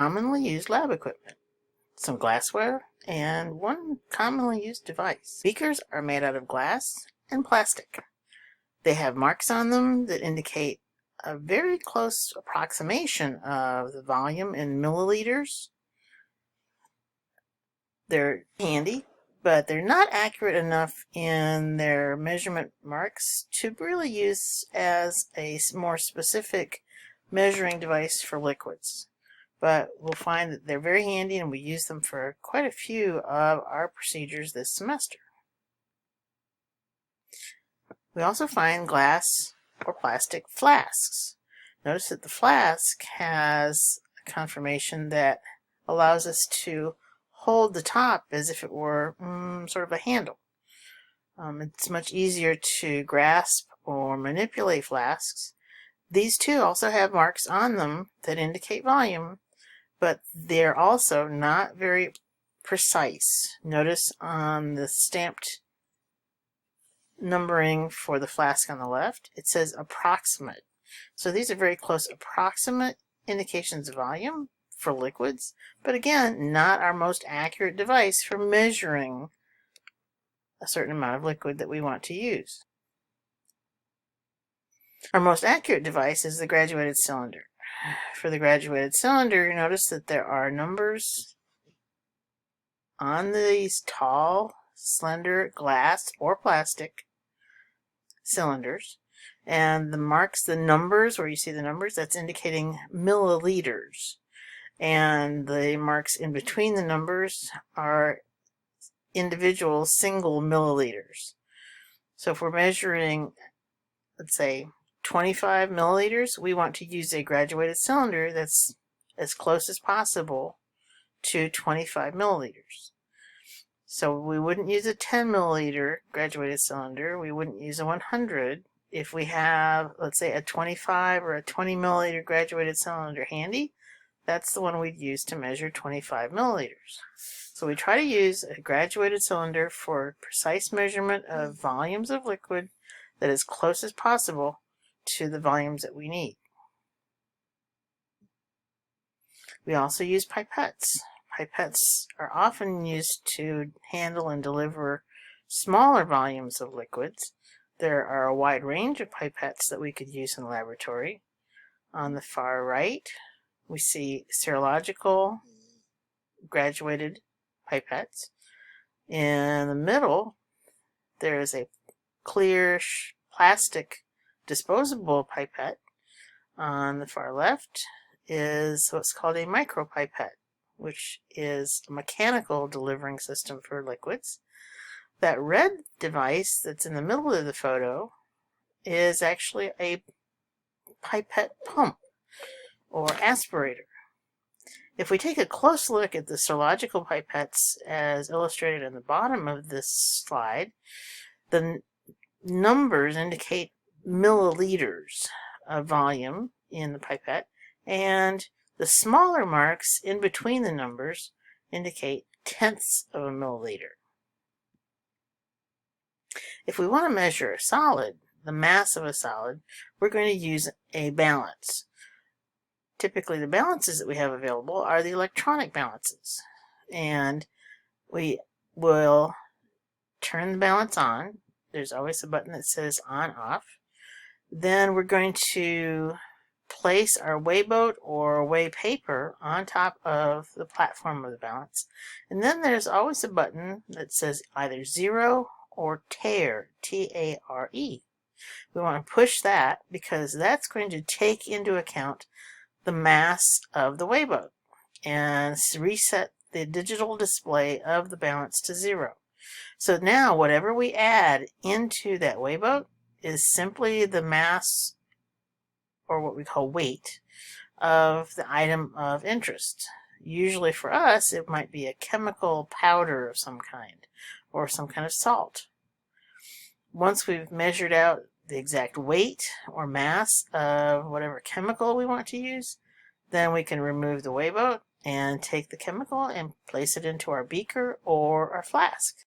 Commonly used lab equipment, some glassware, and one commonly used device. Beakers are made out of glass and plastic. They have marks on them that indicate a very close approximation of the volume in milliliters. They're handy, but they're not accurate enough in their measurement marks to really use as a more specific measuring device for liquids. But we'll find that they're very handy, and we use them for quite a few of our procedures this semester. We also find glass or plastic flasks. Notice that the flask has a conformation that allows us to hold the top as if it were sort of a handle. It's much easier to grasp or manipulate flasks. These too also have marks on them that indicate volume, but they're also not very precise. Notice on the stamped numbering for the flask on the left, it says approximate. So these are very close approximate indications of volume for liquids, but again, not our most accurate device for measuring a certain amount of liquid that we want to use. Our most accurate device is the graduated cylinder. For the graduated cylinder, you notice that there are numbers on these tall, slender glass or plastic cylinders, and the marks, the numbers, where you see the numbers, that's indicating milliliters, and the marks in between the numbers are individual single milliliters. So if we're measuring, let's say, 25 milliliters, we want to use a graduated cylinder that's as close as possible to 25 milliliters. So we wouldn't use a 10 milliliter graduated cylinder. We wouldn't use a 100. If we have, let's say, a 25 or a 20 milliliter graduated cylinder handy, that's the one we'd use to measure 25 milliliters. So we try to use a graduated cylinder for precise measurement of volumes of liquid that is close as possible to the volumes that we need. We also use pipettes. Pipettes are often used to handle and deliver smaller volumes of liquids. There are a wide range of pipettes that we could use in the laboratory. On the far right, we see serological graduated pipettes. In the middle, there is a clear plastic disposable pipette. On the far left is what's called a micropipette, which is a mechanical delivering system for liquids. That red device that's in the middle of the photo is actually a pipette pump or aspirator. If we take a close look at the serological pipettes as illustrated in the bottom of this slide, the numbers indicate milliliters of volume in the pipette, and the smaller marks in between the numbers indicate tenths of a milliliter. If we want to measure a solid, the mass of a solid, we're going to use a balance. Typically, the balances that we have available are the electronic balances, and we will turn the balance on. There's always a button that says on off. Then we're going to place our weigh boat or weigh paper on top of the platform of the balance. And then there's always a button that says either 0 or tare, T-A-R-E. We want to push that because that's going to take into account the mass of the weigh boat and reset the digital display of the balance to 0. So now whatever we add into that weigh boat is simply the mass, or what we call weight, of the item of interest. Usually for us, it might be a chemical powder of some kind, or some kind of salt. Once we've measured out the exact weight or mass of whatever chemical we want to use, then we can remove the weigh boat and take the chemical and place it into our beaker or our flask.